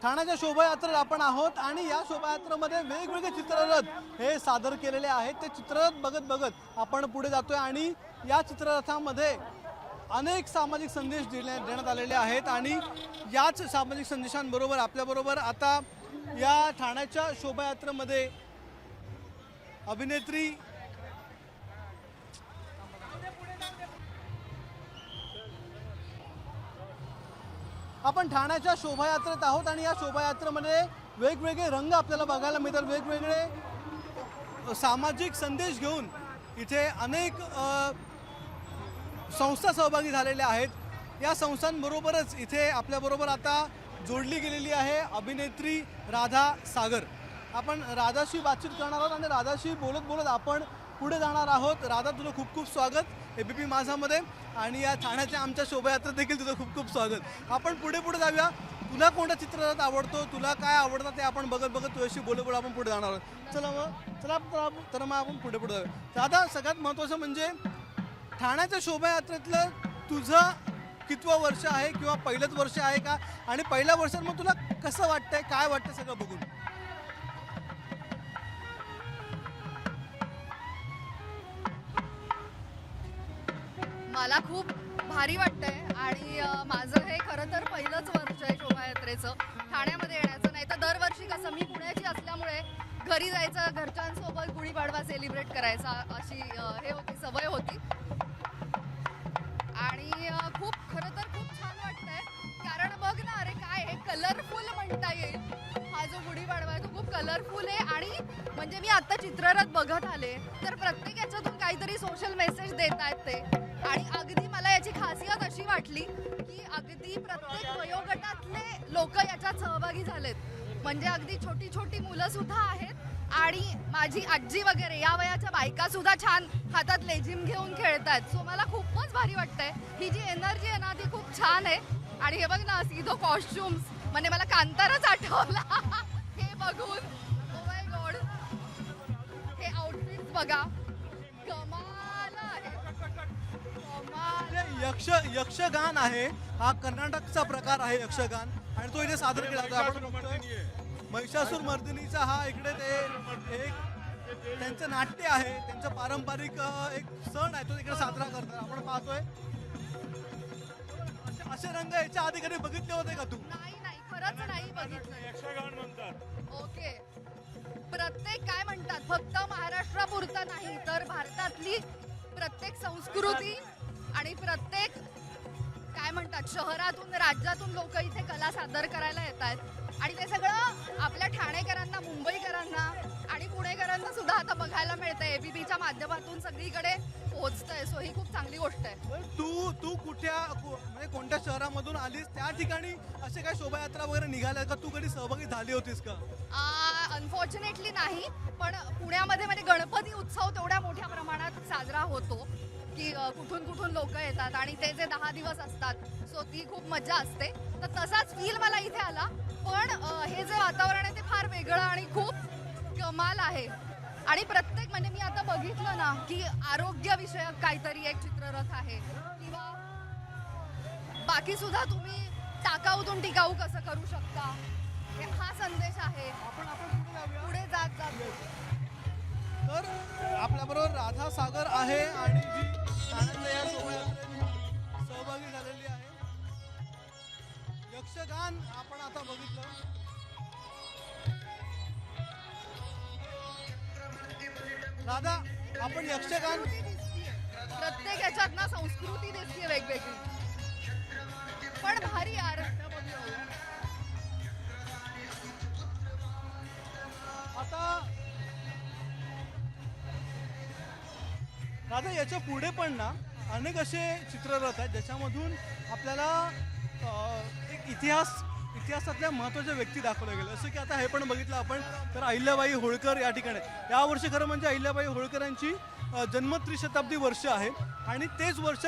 ठाण्याच्या शोभायात्रेत आपण आहोत आणि या शोभायात्रेमध्ये वेगवेगळे चित्ररथ हे सादर केलेले आहेत। ते चित्ररथ बघत बघत आपण पुढे जातोय आणि या चित्ररथामध्ये अनेक सामाजिक संदेश देण्यात आलेले आहेत आणि याच सामाजिक संदेशांबरोबर आपल्याबरोबर आता या ठाण्याच्या शोभायात्रेमध्ये अभिनेत्री आपण ठाण्याच्या शोभायात्रेत आहोत आणि या शोभायात्रेमध्ये वेगवेगळे रंग आपल्याला बघायला मिळतात। वेगवेगळे सामाजिक संदेश घेऊन इथे अनेक संस्था सहभागी झालेल्या आहेत। या संस्थांबरोबरच इथे आपल्याबरोबर आता जोडली गेलेली आहे अभिनेत्री राधा सागर। आपण राधाशी बातचीत करणार आहोत आणि राधाशी बोलत बोलत आपण पुढे जाणार आहोत। राधा, तुझं खूप खूप स्वागत एबीपी माझामध्ये आणि या ठाण्याच्या आमच्या शोभायात्रेत देखील तुझं खूप खूप स्वागत। आपण पुढे पुढे जाऊया। तुला कोणता चित्ररथ आवडतो, तुला काय आवडतं ते आपण बघत बघत तुझ्याशी बोलत बोलत आपण पुढे जाणार आहोत। चला मग आपण पुढे पुढे जाऊया। राधा, सगळ्यात महत्त्वाचं म्हणजे ठाण्याच्या शोभायात्रेतलं तुझं कितवं वर्ष आहे किंवा पहिलंच वर्ष आहे का, आणि पहिल्या वर्षात मग तुला कसं वाटतंय, काय वाटतं सगळं बघून? मला खूप भारी वाटतंय आणि माझं हे खरं तर पहिलंच वर्ष आहे शोभायात्रेचं ठाण्यामध्ये येण्याचं। नाही तर दरवर्षी कसं मी पुण्याची असल्यामुळे घरी जायचं, घरच्यांसोबत गुढीपाडवा सेलिब्रेट करायचा अशी हे होती, सवय होती। आणि खूप खरं तर खूप छान वाटतंय, कारण बघ ना, अरे काय हे कलरफुल म्हणता येईल। हा जो गुढीपाडवा आहे तो खूप कलरफुल आहे आणि म्हणजे मी आता चित्ररथ बघत आले तर प्रत्येक याच्यातून काहीतरी सोशल मेसेज देत आहेत ते। आणि अगदी मला याची खासियत अशी वाटली की अगदी प्रत्येक वयोगटातले लोक याच्यात सहभागी झालेत, म्हणजे अगदी छोटी छोटी मुलं सुद्धा आहेत आणि माझी आजी वगैरे या वयाच्या बायका सुद्धा छान हातात लेझिम घेऊन खेळतात। सो मला खूपच भारी वाटतंय, ही जी एनर्जी आहे ना ती खूप छान आहे। आणि हे बघ ना, सीधो कॉस्ट्युम्स म्हणजे मला कांताराच आठवला हे बघून। ओ माय गॉड, हे आउटफिट्स बघा, कमाल आहे, कमाल। यक्षगान आहे, हा कर्नाटकचा प्रकार आहे यक्षगान, आणि तो इथे सादर केला जातो। आपण बघतोय महिषासूर मर्दिनीचा हा इकडे ते एक त्यांचं नाट्य आहे, त्यांचं पारंपरिक एक सण आहे तो इकडे साजरा करतात। आपण पाहतोय असे रंग याच्या आधी कधी बघितले होते का तू? नाही नाही, खरंच नाही बघितलं। यक्षगान म्हणतात। ओके, प्रत्येक काय म्हणतात, फक्त महाराष्ट्रापुरता नाही तर भारतातली प्रत्येक संस्कृती आणि प्रत्येक काय म्हणतात शहरातून, राज्यातून लोक इथे कला सादर करायला येतात आणि ते सगळं आपल्या ठाणेकरांना, मुंबईकरांना आणि पुणेकरांना सुद्धा आता बघायला मिळतंय। एबीपीच्या माध्यमातून सगळीकडे पोहोचतंय। सो ही खूप चांगली गोष्ट आहे। तू म्हणजे कोणत्या शहरामधून आलीस, त्या ठिकाणी असे काय शोभायात्रा वगैरे निघाल्या का? तू कधी सहभागी झाली होतीस का? अनफॉर्च्युनेटली नाही, पण पुण्यामध्ये म्हणजे गणपती उत्सव तेवढ्या मोठ्या प्रमाणात साजरा होतो की कुठून कुठून लोक येतात आणि ते जे 10 दिवस असतात, सो ती खूप मजा असते। तर तसाच फील मला इथे आला, पण हे जे वातावरण आहे ते फार वेगळं आणि खूप कमाल आहे। आणि प्रत्येक म्हणजे मी आता बघितलं ना की आरोग्य विषयक काहीतरी एक चित्ररथ आहे किंवा बाकी सुद्धा तुम्ही टाकाऊतून टिकाऊ कसं करू शकता, हा संदेश आहे। आपण पुढे जात जात तर आपल्याबरोबर राधा सागर आहे आणि जी ठाण्यातल्या या शोभायात्रेत सहभागी झालेली आहे। यक्षगान आपण आता बघितलं। राधा, आपण यक्षगान प्रत्येक याच्यात ना संस्कृती दिसते वेगवेगळी, पण भारी यार। आता राधा, याच्या पुढे पण ना अनेक असे चित्ररथ आहेत ज्याच्यामधून आपल्याला एक इतिहासातल्या महत्त्वाच्या व्यक्ती दाखवल्या गेल्या। जसं की आता हे पण बघितलं आपण तर अहिल्याबाई होळकर या ठिकाणी यावर्षी खरं म्हणजे अहिल्याबाई होळकरांची जन्म त्रिशताब्दी वर्ष आहे आणि तेच वर्ष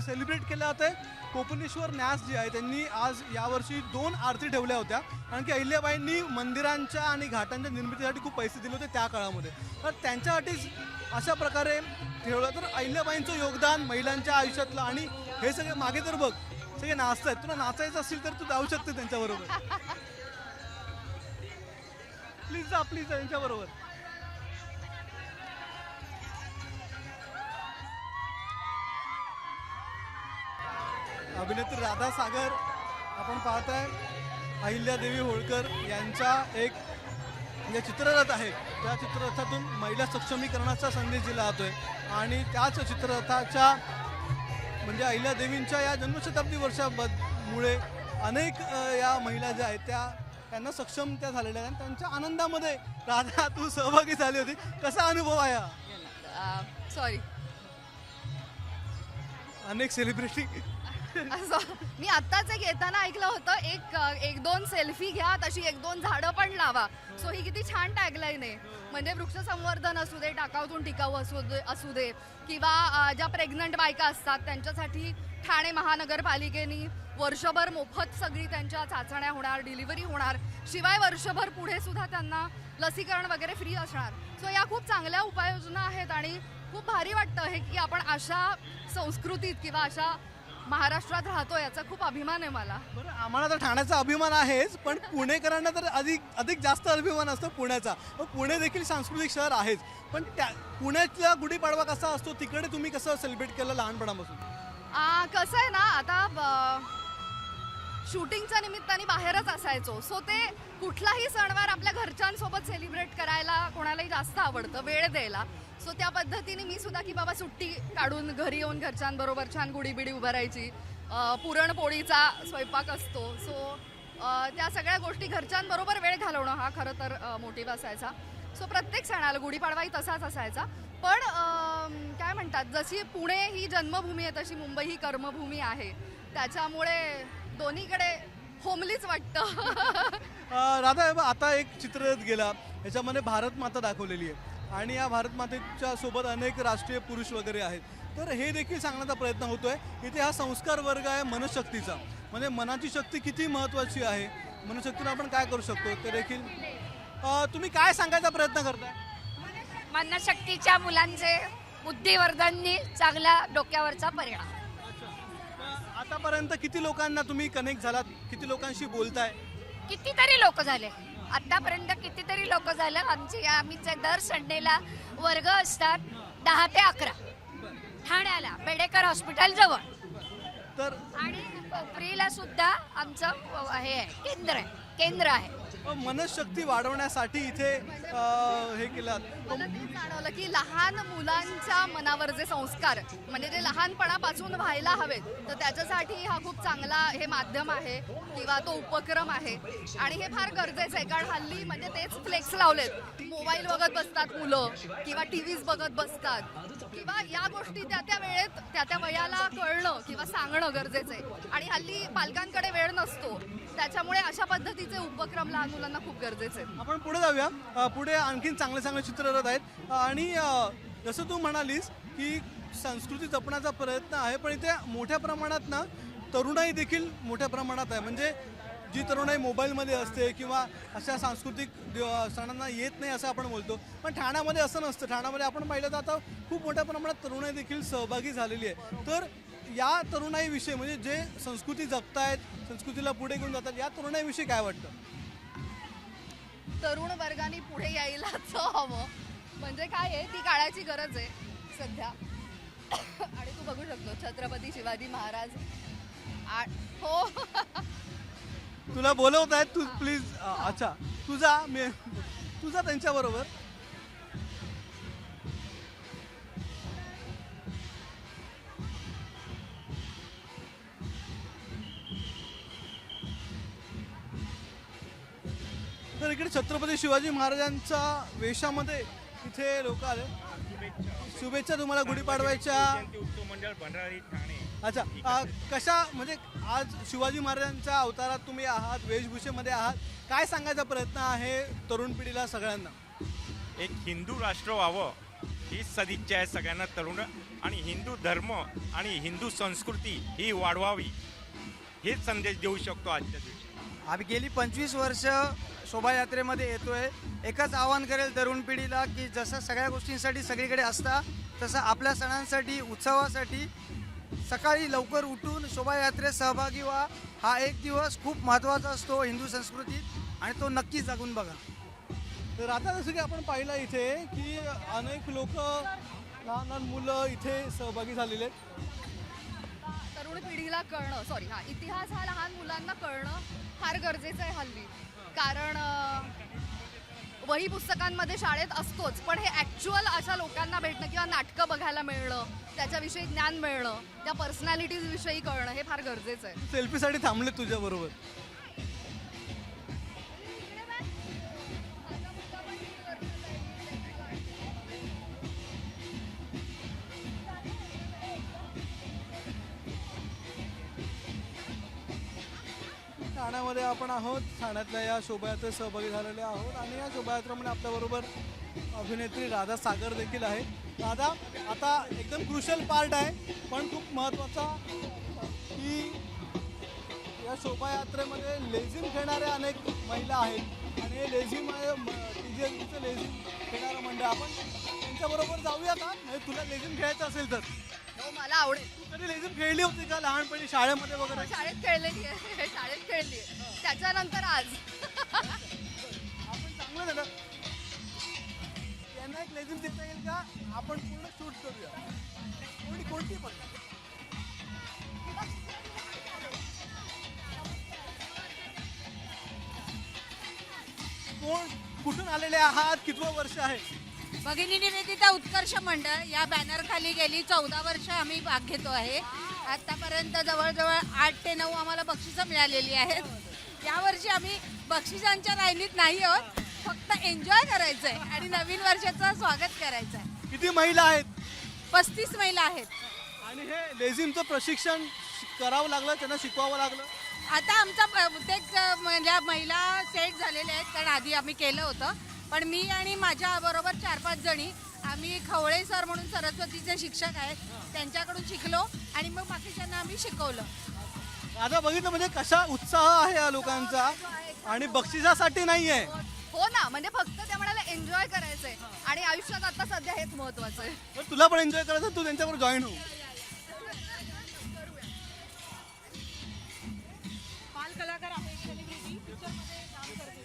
सेलिब्रेट केलं जातं आहे। कोकणेश्वर न्यास जे आहे त्यांनी आज यावर्षी 2 आरती ठेवल्या होत्या, कारण की अहिल्याबाईंनी मंदिरांच्या आणि घाटांच्या निर्मितीसाठी खूप पैसे दिले होते त्या काळामध्ये, तर त्यांच्यासाठीच अशा प्रकारे ठेवलं। तर अहिल्याबाईंचं योगदान महिलांच्या आयुष्यातलं आणि हे सगळे मागे तर बघ सगळे नाचतायत. तुला नाचायचं असेल तर तू जाऊ शकते त्यांच्याबरोबर. प्लीज जा त्यांच्याबरोबर. अभिनेत्री राधा सागर आपण पाहताय. अहिल्यादेवी होळकर यांचा एक जे चित्ररथ आहे त्या चित्ररथातून महिला सक्षमीकरणाचा संदेश दिला जातोय आणि त्याच चित्ररथाच्या म्हणजे अहिल्यादेवींच्या या जन्मशताब्दी वर्षामुळे अनेक या महिला ज्या आहेत त्यांना सक्षम त्या झालेल्या आहेत. त्यांच्या आनंदामध्ये राधा तू सहभागी झाली होती. कसा अनुभव आहे हा? सॉरी अनेक सेलिब्रिटी असं मी आत्ताच एक येताना ऐकलं होतं, एक दोन सेल्फी घ्या तशी 1-2 झाडं पण लावा. सो ही किती छान टॅगलाईन आहे. म्हणजे वृक्ष संवर्धन असू दे, टाकाऊतून टिकाऊ असू दे किंवा ज्या प्रेग्नंट बायका असतात त्यांच्यासाठी ठाणे महानगरपालिकेने वर्षभर मोफत सगळी त्यांच्या चाचण्या होणार, डिलिव्हरी होणार, शिवाय वर्षभर पुढे सुद्धा त्यांना लसीकरण वगैरे फ्री असणार. सो या खूप चांगल्या उपाययोजना आहेत आणि खूप भारी वाटतं हे की आपण अशा संस्कृतीत किंवा अशा महाराष्ट्रात राहतो, याचा खूप अभिमान आहे मला. बरं, आम्हाला तर ठाण्याचा अभिमान आहेच, पण पुणेकरांना तर अधिक जास्त अभिमान असतो पुण्याचा. पुणे देखील सांस्कृतिक शहर आहेच, पण पुण्यातला गुढीपाडवा कसा असतो तिकडे तुम्ही कसं सेलिब्रेट केलं लहानपणापासून? कसं आहे ना, आता शूटिंगच्या निमित्ताने बाहेरच असायचो. सो ते कुठलाही सणवार आपल्या घरच्यांसोबत सेलिब्रेट करायला कोणालाही जास्त आवडतं, वेळ द्यायला. सो त्या पद्धतीने मी सुद्धा की बाबा सुट्टी काढून घरी येऊन घरच्यांबरोबर छान गुढीबिडी उभारायची. पुरणपोळीचा स्वयंपाक असतो. सो त्या सगळ्या गोष्टी घरच्यांबरोबर वेळ घालवणं हा खरं तर मोटिव्ह असायचा. सो प्रत्येक सणाला गुढीपाडवाही तसाच असायचा. पण काय म्हणतात, जशी पुणे ही जन्मभूमी आहे तशी मुंबई ही कर्मभूमी आहे. त्याच्यामुळे दोन्हीकडे होमलीच वाटतं. राधा, आता एक चित्ररथ गेला, याच्यामध्ये भारत माता दाखवलेली आहे आणि या भारत मातेच्या सोबत अनेक राष्ट्रीय पुरुष वगैरे आहेत. तर हे देखील सांगण्याचा प्रयत्न होतोय इथे हा संस्कार वर्ग आहे मनशक्तीचा. म्हणजे मनाची शक्ती किती महत्त्वाची आहे, मनशक्तीला आपण काय करू शकतो ते देखील तुम्ही काय सांगायचा प्रयत्न करताय? मनशक्तीच्या मुलांचे बुद्धिवर्धननी चांगल्या डोक्यावरचा परिणाम. आतापर्यंत किती लोकांना तुम्ही कनेक्ट झालात, किती लोकांशी बोलताय? कितीतरी लोक झाले आतापर्यंत, कितीतरी लोक झाले. आमचे दर संडेला वर्ग असतात 10 ते 11 ठाण्याला बेडेकर हॉस्पिटल जवळ. तर आणि कोपरीला सुद्धा आमचं हे आहे, केंद्र आहे. मनशक्ती वाढवण्यासाठी इथे हे केलं. मला तेच जाणवलं की लहान मुलांच्या मनावर जे संस्कार म्हणजे जे लहानपणापासून व्हायला हवेत, तर त्याच्यासाठी हा खूप चांगला हे माध्यम आहे किंवा तो उपक्रम आहे आणि हे फार गरजेचं आहे. कारण हल्ली म्हणजे तेच फ्लेक्स लावलेत, मोबाईल बघत बसतात मुलं किंवा टीव्हीज बघत बसतात किंवा या गोष्टी त्या वेळेत त्या वयाला कळणं किंवा सांगणं गरजेचं आहे. आणि हल्ली पालकांकडे वेळ नसतो, त्याच्यामुळे अशा पद्धतीचे उपक्रम लहान मुलांना खूप गरजेचे आहेत. आपण पुढे जाऊया. पुढे आणखीन चांगले चित्ररथ आहेत आणि जसं तू म्हणालीस की संस्कृती जपण्याचा प्रयत्न आहे, पण इथे मोठ्या प्रमाणात ना तरुणाई देखील मोठ्या प्रमाणात आहे. म्हणजे जी तरुणाई मोबाईलमध्ये असते किंवा अशा सांस्कृतिक सणांना येत नाही असं आपण बोलतो, पण ठाण्यामध्ये असं नसतं. ठाण्यामध्ये आपण पाहिलं तर आता खूप मोठ्या प्रमाणात तरुणाई देखील सहभागी झालेली आहे. तर या तरुणाईविषयी म्हणजे जे संस्कृती जपतायत, संस्कृतीला पुढे घेऊन जातात, या तरुणाईविषयी काय वाटतं? तरुण वर्गाने पुढे यायलाच हवं. म्हणजे काय आहे, ती काळाची गरज आहे सध्या. आणि तू बघू शकतो छत्रपती शिवाजी महाराज हो तुला बोलवत आहेत, तू प्लीज. अच्छा, तुझा त्यांच्याबरोबर. तर इकडे छत्रपती शिवाजी महाराजांच्या वेशामध्ये इथे लोक आले. शुभेच्छा तुम्हाला गुढीपाडव्याच्या. अच्छा, कशा म्हणजे आज शिवाजी महाराजांच्या अवतारात तुम्ही आहात, वेशभूषेमध्ये आहात, काय सांगायचा प्रयत्न आहे तरुण पिढीला सगळ्यांना? एक हिंदू राष्ट्र व्हावं ही सदिच्छा आहे सगळ्यांना तरुण, आणि हिंदू धर्म आणि हिंदू संस्कृती ही वाढवावी हेच संदेश देऊ शकतो आजच्या दिवशी. आम्ही गेली 25 वर्ष शोभायात्रेमध्ये येतोय. एकच आवाहन करेल तरुण पिढीला की जसं सगळ्या गोष्टींसाठी सगळीकडे असता, तसं आपल्या सणांसाठी, उत्सवासाठी सकाळी लवकर उठून शोभायात्रेत सहभागी व्हा. हा एक दिवस खूप महत्त्वाचा असतो हिंदू संस्कृतीत आणि तो नक्की जगून बघा. तर आता जसं की आपण पाहिलं इथे की अनेक लोक लहान लहान मुलं इथे सहभागी झालेले आहेत. तरुण पिढीला कळणं इतिहास हा लहान मुलांना कळणं फार गरजेचं आहे हल्ली. कारण वही पुस्तकांमध्ये शाळेत असतोच, पण हे ॲक्च्युअल अशा लोकांना भेटणं किंवा नाटकं बघायला मिळणं, त्याच्याविषयी ज्ञान मिळणं, त्या पर्सनॅलिटीज विषयी कळणं हे फार गरजेचं आहे. सेल्फीसाठी थांबले तुझ्या बरोबर. ठाण्यामध्ये आपण आहोत. ठाण्यातल्या या शोभायात्रेत सहभागी झालेले आहोत आणि या शोभायात्रेमध्ये आपल्याबरोबर अभिनेत्री राधा सागर देखील आहे. राधा, आता एकदम क्रुशल पार्ट आहे पण खूप महत्त्वाचा की या शोभायात्रेमध्ये लेझिम खेळणाऱ्या अनेक महिला आहेत आणि हे लेझिम TGLचं लेझिम खेळणारं मंडळ. आपण त्यांच्याबरोबर जाऊया का? म्हणजे तुला लेझिम खेळायचं असेल तर. हो, मला आवडेल. तू कधी लेझिम खेळली होती का लहानपणी शाळेमध्ये वगैरे? शाळेत खेळलेली आहे, शाळेत खेळली आहे. त्याच्यानंतर आज आपण चांगलं झालं. यांना एक लेझिम देता येईल का? आपण पूर्ण शूट करूया. कोणती पण. कुठून आलेले आहात? कितवं वर्ष आहे? भगिनी निवेदिता उत्कर्ष मंडळ या बॅनर खाली गेली 14 वर्ष आम्ही भाग घेतो आहे. आतापर्यंत जवळजवळ 8 ते 9 आम्हाला बक्षिसं मिळालेली आहेत. यावर्षी आम्ही बक्षिसांच्या राहिलीत नाही आहोत, फक्त एन्जॉय करायचं आहे आणि नवीन वर्षाचं स्वागत करायचं आहे. किती महिला आहेत? 35 महिला आहेत. आणि हे लेझिमचं प्रशिक्षण करावं लागलं, त्यांना शिकवावं लागलं? आता आमचा बहुतेक म्हणजे महिला सेट झालेल्या आहेत, कारण आधी आम्ही केलं होतं. पण मी आणि माझ्या बरोबर 4-5 जणी आम्ही खवळे सर म्हणून सरस्वतीचे शिक्षक आहेत, त्यांच्याकडून शिकलो आणि मग बाकीच्यांना आम्ही शिकवलं. आता बघितलं म्हणजे कशा उत्साह आहे या लोकांचा आणि बक्षिसासाठी नाही आहे. हो ना, म्हणजे फक्त त्या म्हणाला एन्जॉय करायचंय आणि आयुष्यात आता सध्या हेच महत्वाचं आहे. पण तुला पण एन्जॉय करायचं, तू त्यांच्याबरोबर जॉईन हो. बाल कलाकार आहे, सेलिब्रिटी पिक्चरमध्ये काम करते.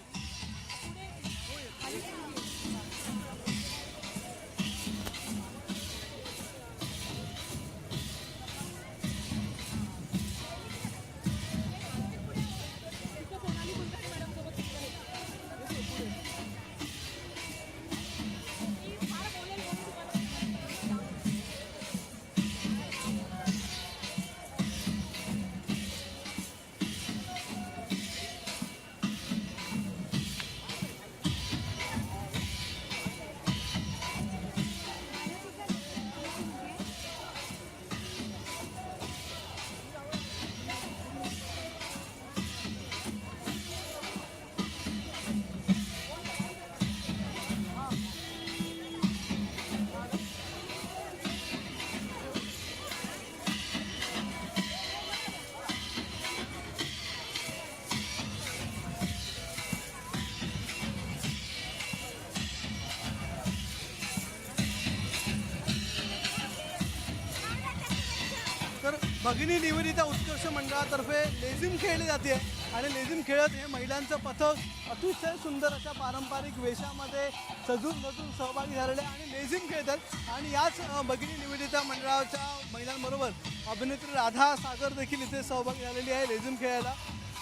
तर भगिनी निवेदिता उत्कर्ष मंडळातर्फे लेझिम खेळली जाते आणि लेझिम खेळत हे महिलांचं पथक अतिशय सुंदर अशा पारंपरिक वेशामध्ये सजून बजून सहभागी झालेले आणि लेझिम खेळतात. आणि याच भगिनी निवेदिता मंडळाच्या महिलांबरोबर अभिनेत्री राधा सागर देखील इथे सहभागी झालेली आहे लेझिम खेळायला.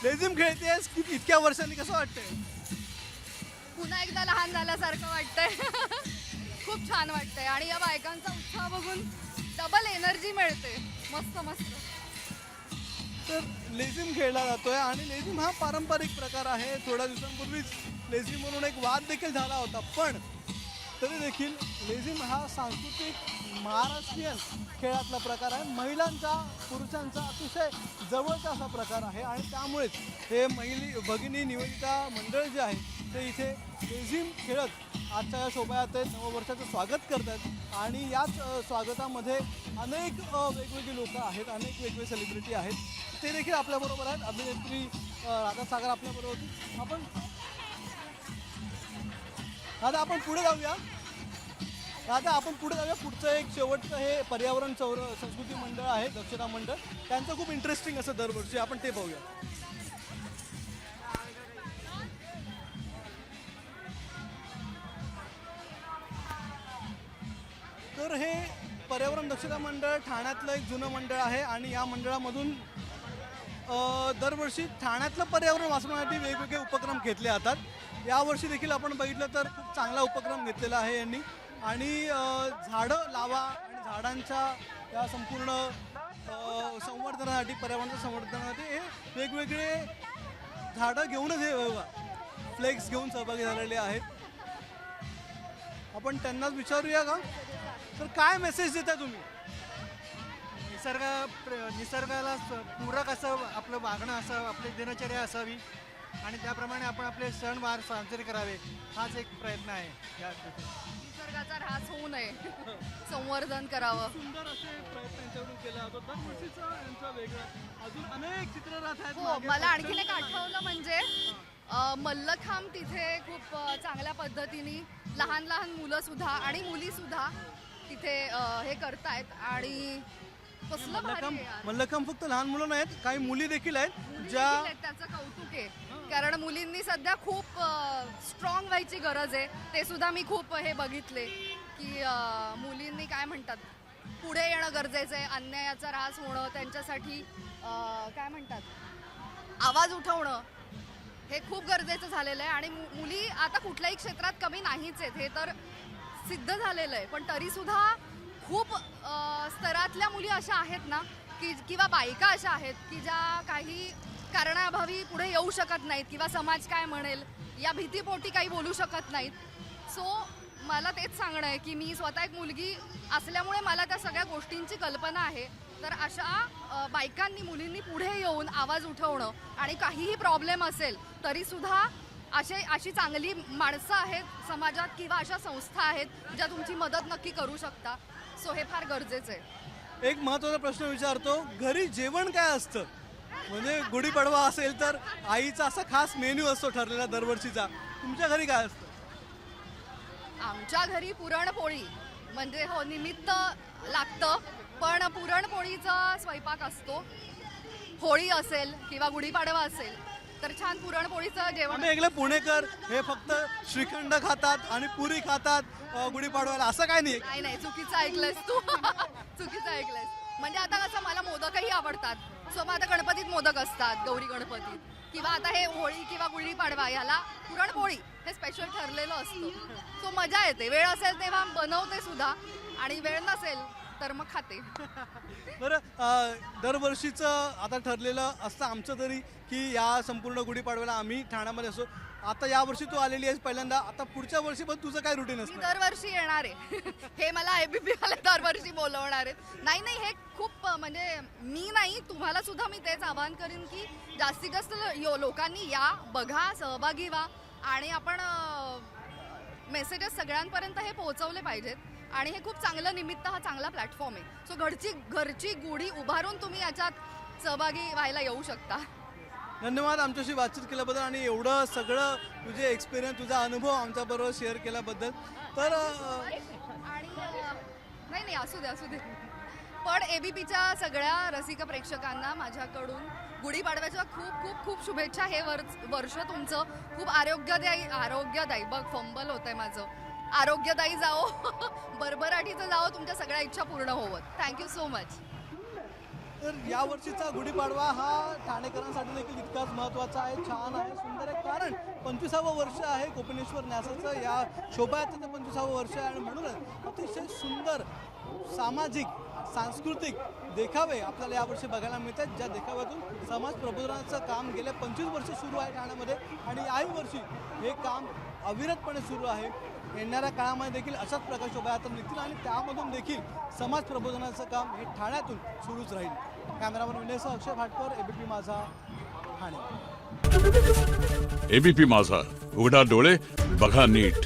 लेझिम खेळतेस इतक्या वर्षांनी, कसं वाटतंय? पुन्हा एकदा लहान झाल्यासारखं वाटतंय. खूप छान वाटतंय आणि या बायकांचा उत्साह बघून डबल एनर्जी मिळते. मस्त मस्त. तर लेझिम खेळला जातोय आणि लेझिम हा पारंपरिक प्रकार आहे. थोड्या दिवसांपूर्वीच लेझिम म्हणून एक वाद देखील झाला होता, पण तरी देखील लेझिम हा सांस्कृतिक महाराष्ट्रीयन खेळातला प्रकार आहे. महिलांचा पुरुषांचा अतिशय जवळचा असा प्रकार आहे आणि त्यामुळेच हे भगिनी निवेदिता मंडळ जे आहे ते इथे लेझिम खेळत आजच्या या शोभायात्रेत नववर्षाचं स्वागत करतात. आणि याच स्वागतामध्ये अनेक वेगवेगळी लोकं आहेत, अनेक वेगवेगळे सेलिब्रिटी आहेत, ते देखील आपल्याबरोबर आहेत. अभिनेत्री राधा सागर आपल्याबरोबर होती. आपण पुढे जाऊया. आता आपण पुढे जाऊया. पुढचं एक शेवटचं हे पर्यावरण संस्कृती मंडळ आहे, दक्षता मंडळ. त्यांचं खूप इंटरेस्टिंग असं दरवर्षी, आपण ते पाहूया. तर हे पर्यावरण दक्षता मंडळ ठाण्यातलं एक जुनं मंडळ आहे आणि या मंडळामधून दरवर्षी ठाण्यातलं पर्यावरण वाचवण्यासाठी वेगवेगळे उपक्रम घेतले जातात. यावर्षी देखील आपण बघितलं तर खूप चांगला उपक्रम घेतलेला आहे यांनी. आणि झाडं लावा आणि झाडांच्या या संपूर्ण संवर्धनासाठी, पर्यावरणाच्या संवर्धनासाठी हे वेगवेगळे झाडं घेऊनच हे फ्लेक्स घेऊन सहभागी झालेले आहेत. आपण त्यांनाच विचारूया का, तर काय मेसेज देता तुम्ही? निसर्गाला पूरक असं आपलं वागणं असावं, आपली दिनचर्या असावी आणि त्याप्रमाणे आपण आपले सणवार साजरे करावे, हाच एक प्रयत्न आहे. निसर्गाचा ऱ्हास होऊ नये, संवर्धन करावं. सुंदर असे प्रयत्न यांच्याकडून केला जातो. दरवर्षीचा यांचा वेगळा, अजून अनेक चित्ररथ आहेत हो, मागे. मला आणखीन एक आठवलं म्हणजे मल्लखांब तिथे खूप चांगल्या पद्धतीने लहान लहान मुलं सुद्धा आणि मुली सुद्धा तिथे हे करतायत आणि कसलं भारी आहे यार. मल्लखांब फक्त लहान मुलं नाहीत, काही मुली देखील आहेत मुली ज्या देखील आहेत, त्याचं कौतुक आहे. कारण मुलींनी सध्या खूप स्ट्रॉंग व्हायची गरज आहे. ते सुद्धा मी खूप हे बघितले की मुलींनी काय म्हणतात, पुढे येणं गरजेचं आहे. अन्यायाचा ऱ्हास होणं, त्यांच्यासाठी काय म्हणतात, आवाज उठवणं हे खूप गरजेचं झालेलं आहे. आणि मुली आता कुठल्याही क्षेत्रात कमी नाहीच आहेत, हे तर सिद्ध झालेलं आहे. पण तरीसुद्धा खूप स्तरातल्या मुली अशा आहेत ना की, किंवा बायका अशा आहेत की ज्या काही कारणाअभावी पुढे येऊ शकत नाहीत किंवा समाज काय म्हणेल या भीतीपोटी काही बोलू शकत नाहीत. सो मला तेच सांगणं आहे की मी स्वतः एक मुलगी असल्यामुळे मला त्या सगळ्या गोष्टींची कल्पना आहे. तर अशा बायकांनी, मुलींनी पुढे येऊन आवाज उठवणं आणि काहीही प्रॉब्लेम असेल तरीसुद्धा अशी चांगली माणसं आहेत समाजात किंवा अशा संस्था आहेत ज्या तुमची मदत नक्की करू शकता. सो हे फार गरजेचं आहे. एक महत्त्वाचा प्रश्न विचारतो, घरी जेवण काय असतं? म्हणजे गुढीपाडवा असेल तर आईचा असा खास मेन्यू असतो ठरलेला दरवर्षीचा. तुमच्या घरी काय असतं? आमच्या घरी पुरणपोळी म्हणजे हो निमित्त लागतं, पण पुरणपोळीचा स्वयंपाक असतो. होळी असेल किंवा गुढीपाडवा असेल तर छान पुरणपोळीचं जेवण. आम्ही ऐकलं पुणेकर हे फक्त श्रीखंड खातात आणि पुरी खातात गुढीपाडव्याला, असं काय नाही. नाही नाही, चुकीचं ऐकलंस तू. चुकीचं ऐकलंस. म्हणजे आता कसं मला मोदकही आवडतात. सो मग आता गणपतीत मोदक असतात, गौरी गणपतीत, किंवा आता हे होळी किंवा गुढीपाडवा याला पुरणपोळी हे स्पेशल ठरलेलं असतं. सो मजा येते. वेळ असेल तेव्हा बनवते सुद्धा आणि वेळ नसेल तर मग खाते. बरं, दरवर्षीचं आता ठरलेलं असतं आमचं तरी की या संपूर्ण गुढीपाडव्याला आम्ही ठाण्यामध्ये असतो. आता यावर्षी तू आलेली आहेस पहिल्यांदा, आता पुढच्या वर्षी पण तुझं काय रुटीन मी असतं? दरवर्षी येणार आहे. हे मला एबीपी वाले दरवर्षी बोलवणार आहेत. नाही नाही, हे खूप म्हणजे मी नाही, तुम्हाला सुद्धा मी तेच आवाहन करीन की जास्तीत जास्त लोकांनी या, बघा, सहभागी व्हा आणि आपण मेसेजेस सगळ्यांपर्यंत हे पोहोचवले पाहिजेत. आणि हे खूप चांगलं निमित्त, हा चांगला प्लॅटफॉर्म आहे. सो घरची गुढी उभारून तुम्ही याच्यात सहभागी व्हायला येऊ शकता. धन्यवाद आमच्याशी बातचीत केल्याबद्दल आणि एवढं सगळं तुझे एक्सपिरियन्स, तुझा अनुभव आमच्याबरोबर शेअर केल्याबद्दल. तर आणि नाही नाही, असू दे. पण एबीपीच्या सगळ्या रसिक प्रेक्षकांना माझ्याकडून गुढीपाडव्याच्या खूप खूप खूप शुभेच्छा. हे वर्ष तुमचं खूप आरोग्यदायी बघ फंबल होतंय माझं, आरोग्यदायी जाओ, भरभराटीचं जाओ, तुमच्या सगळ्या इच्छा पूर्ण होवत. Thank you so much. तर यावर्षीचा गुढीपाडवा हा ठाणेकरांसाठी देखील तितकाच महत्त्वाचा आहे, छान आहे, सुंदर आहे. कारण 25वं वर्ष आहे कोपिनेश्वर न्यासाचं. या शोभायात्रेचं 25वं वर्ष आहे आणि म्हणूनच अतिशय सुंदर सामाजिक, सांस्कृतिक देखावे आपल्याला यावर्षी बघायला मिळतात, ज्या देखाव्यातून समाज प्रबोधनाचं काम गेल्या 25 वर्ष सुरू आहे ठाण्यामध्ये आणि याही वर्षी हे काम अविरतपणे सुरू आहे. येणाऱ्या काळामध्ये देखील अशाच प्रकारे शोभायात्रा निघतील आणि त्यामधून देखील समाज प्रबोधनाचं काम हे ठाण्यातून सुरूच राहील. कॅमेरामन विनयसह अक्षय भाटकर, एबीपी माझा, ठाणे. एबीपी माझा, उघडा डोळे बघा नीट.